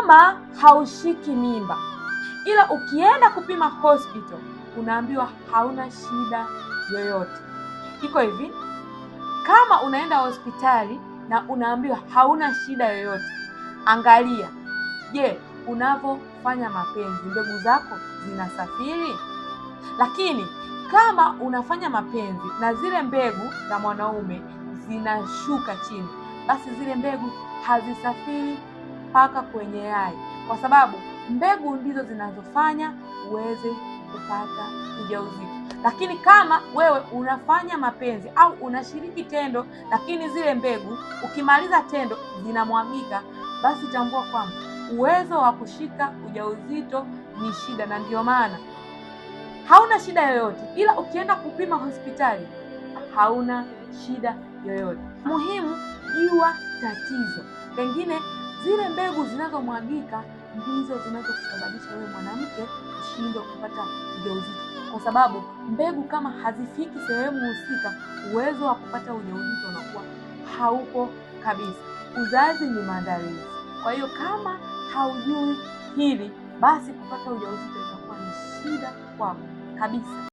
Kama haushiki mimba ila ukienda kupima hospital unaambiwa hauna shida yoyote. Iko hivi, kama unaenda hospitali na unaambiwa hauna shida yoyote, angalia, je, unavyofanya mapenzi mbegu zako zinasafiri? Lakini kama unafanya mapenzi na zile mbegu za mwanaume zinashuka chini, basi zile mbegu hazisafiri mpaka kwenye yai, kwa sababu mbegu ndizo zinazofanya uweze kupata ujauzito. Lakini kama wewe unafanya mapenzi au unashiriki tendo, lakini zile mbegu ukimaliza tendo zinamwagika, basi tambua kwamba uwezo wa kushika ujauzito ni shida, na ndio maana hauna shida yoyote, ila ukienda kupima hospitali hauna shida yoyote. Muhimu jua tatizo. Pengine zile mbegu zinazomwagika ndizo zinazosababisha wewe mwanamke ushindwe kupata ujauzito, kwa sababu mbegu kama hazifiki sehemu husika, uwezo wa kupata ujauzito unakuwa haupo kabisa. Uzazi ni maandalizi. Kwa hiyo kama haujui hili, basi kupata ujauzito itakuwa ni shida kwako kabisa.